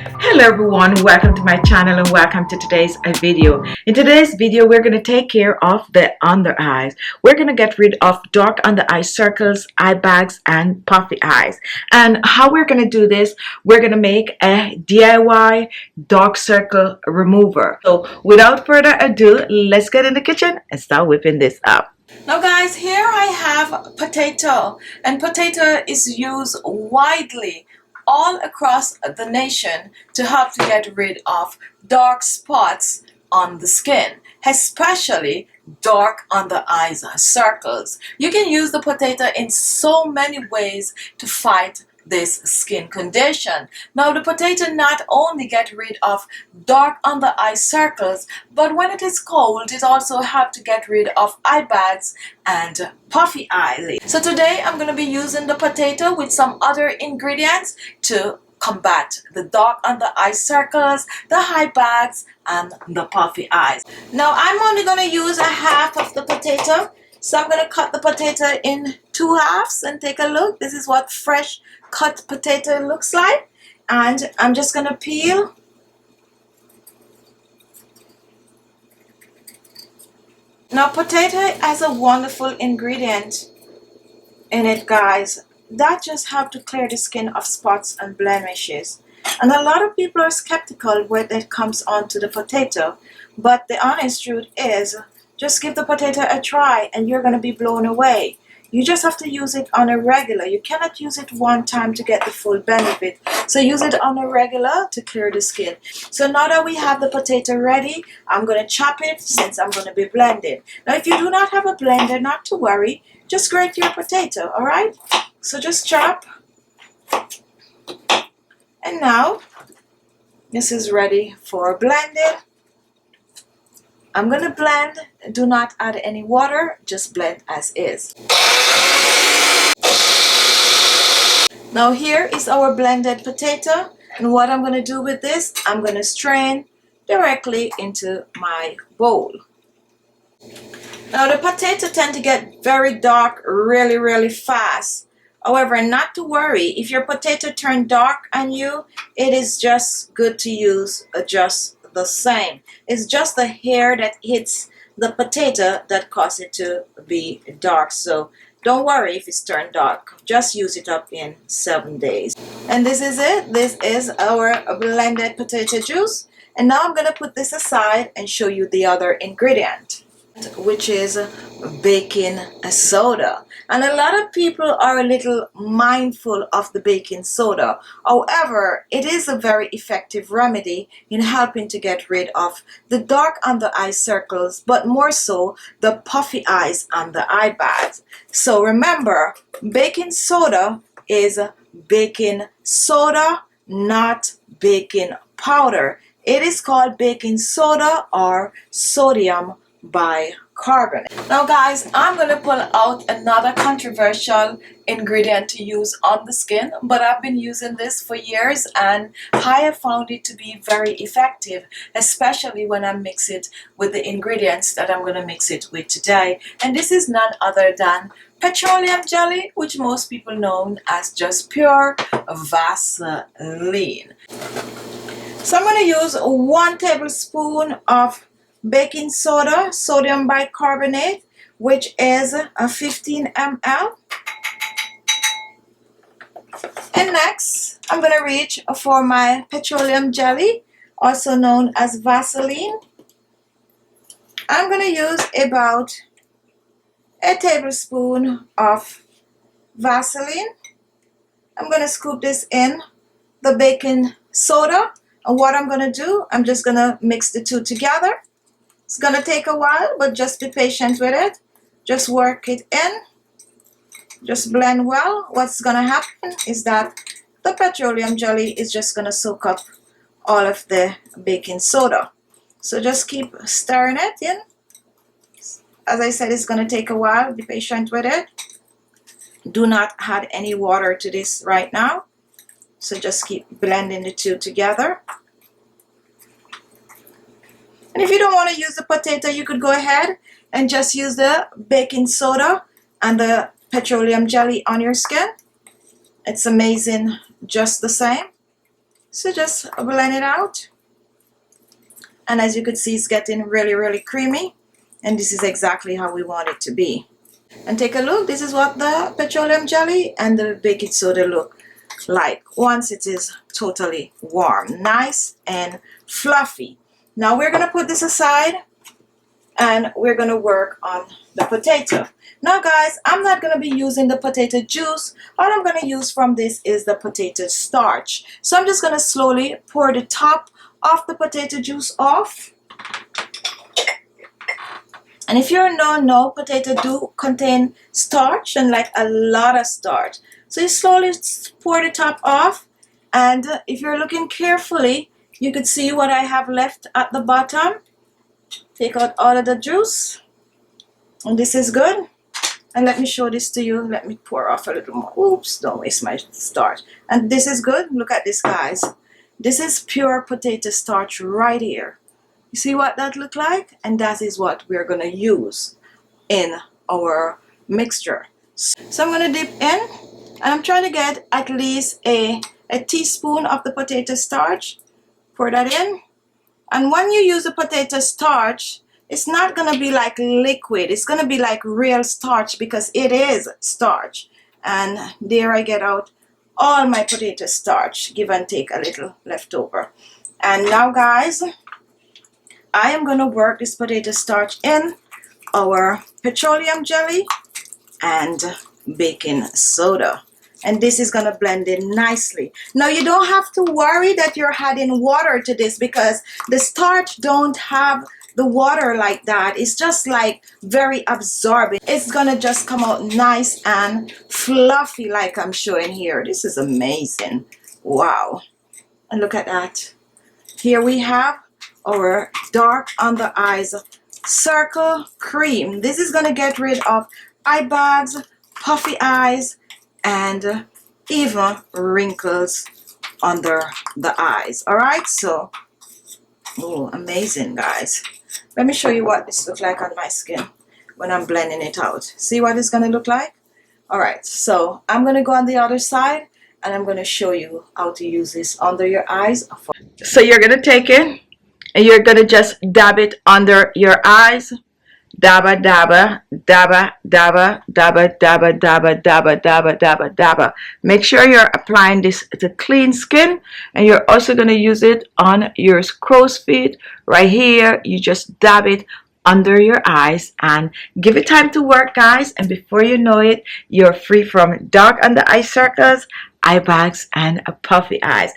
Hello everyone, welcome to my channel and welcome to today's video. In today's video we're going to take care of the under eyes. We're going to get rid of dark under eye circles, eye bags and puffy eyes. And how we're going to do this, we're going to make a DIY dark circle remover. So without further ado, let's get in the kitchen and start whipping this up. Now guys, here I have potato, and potato is used widely all across the nation to help to get rid of dark spots on the skin, especially dark under eyes circles. You can use the potato in so many ways to fight this skin condition. Now the potato not only get rid of dark under eye circles, but when it is cold it also helps to get rid of eye bags and puffy eyelids. So today I'm going to be using the potato with some other ingredients to combat the dark under eye circles, the eye bags and the puffy eyes. Now I'm only going to use a half of the potato. So I'm going to cut the potato in two halves and take a look. This is what fresh cut potato looks like. And I'm just going to peel. Now potato has a wonderful ingredient in it, guys. That just helps to clear the skin of spots and blemishes. And a lot of people are skeptical when it comes onto the potato. But the honest truth is, just give the potato a try and you're going to be blown away. You just have to use it on a regular. You cannot use it one time to get the full benefit. So use it on a regular to clear the skin. So now that we have the potato ready, I'm going to chop it since I'm going to be blending. Now if you do not have a blender, not to worry, just grate your potato, alright? So just chop. And now this is ready for blending. I'm going to blend. Do not add any water, just blend as is. Now here is our blended potato, and what I'm going to do with this, I'm going to strain directly into my bowl. Now the potato tend to get very dark really fast. However, not to worry, if your potato turn dark on you, it is just good to use just the same. It's just the hair that hits the potato that causes it to be dark. So don't worry if it's turned dark. Just use it up in 7 days. And this is it. This is our blended potato juice. And now I'm going to put this aside and show you the other ingredient, which is baking soda. And a lot of people are a little mindful of the baking soda. However, it is a very effective remedy in helping to get rid of the dark under eye circles, but more so the puffy eyes and the eye bags. So remember, baking soda is baking soda, not baking powder. It is called baking soda or sodium bicarbonate. Now guys, I'm going to pull out another controversial ingredient to use on the skin, but I've been using this for years and I have found it to be very effective, especially when I mix it with the ingredients that I'm going to mix it with today. And this is none other than petroleum jelly, which most people know as just pure Vaseline. So I'm going to use 1 tablespoon of baking soda, sodium bicarbonate, which is a 15 ml. And next, I'm going to reach for my petroleum jelly, also known as Vaseline. I'm going to use about a tablespoon of Vaseline. I'm going to scoop this in the baking soda. And what I'm going to do, I'm just going to mix the two together. It's going to take a while, but just be patient with it. Just work it in. Just blend well. What's going to happen is that the petroleum jelly is just going to soak up all of the baking soda. So just keep stirring it in. As I said, it's going to take a while. Be patient with it. Do not add any water to this right now. So just keep blending the two together. And if you don't want to use the potato, you could go ahead and just use the baking soda and the petroleum jelly on your skin. It's amazing just the same. So just blend it out. And as you can see, it's getting really creamy. And this is exactly how we want it to be. And take a look. This is what the petroleum jelly and the baking soda look like once it is totally warm. Nice and fluffy. Now we're going to put this aside and we're going to work on the potato. Now guys, I'm not going to be using the potato juice. All I'm going to use from this is the potato starch. So I'm just going to slowly pour the top of the potato juice off. And if you know, potato do contain starch, and like a lot of starch. So you slowly pour the top off, and if you're looking carefully, you could see what I have left at the bottom. Take out all of the juice, and this is good. And let me show this to you. Let me pour off a little more. Oops, don't waste my starch. And this is good. Look at this, guys. This is pure potato starch right here. You see what that look like? And that is what we're going to use in our mixture. So I'm going to dip in, and I'm trying to get at least a teaspoon of the potato starch. Pour that in. And when you use the potato starch, it's not going to be like liquid. It's going to be like real starch because it is starch. And there I get out all my potato starch. Give and take a little left over. And now guys, I am going to work this potato starch in our petroleum jelly and baking soda. And this is going to blend in nicely. Now you don't have to worry that you're adding water to this because the starch don't have the water like that. It's just like very absorbing. It's going to just come out nice and fluffy like I'm showing here. This is amazing. Wow. And look at that. Here we have our dark under eyes circle cream. This is going to get rid of eye bags, puffy eyes, and even wrinkles under the eyes. Alright, so oh, amazing guys. Let me show you what this looks like on my skin when I'm blending it out. See what it's going to look like? Alright, so I'm going to go on the other side and I'm going to show you how to use this under your eyes. So you're going to take it and you're going to just dab it under your eyes. Dabba, dabba, dabba, dabba, dabba, dabba, dabba, dabba, dabba, dabba, dabba. Make sure you're applying this to clean skin, and you're also going to use it on your crow's feet right here. You just dab it under your eyes and give it time to work, guys, and before you know it, you're free from dark under eye circles, eye bags, and puffy eyes.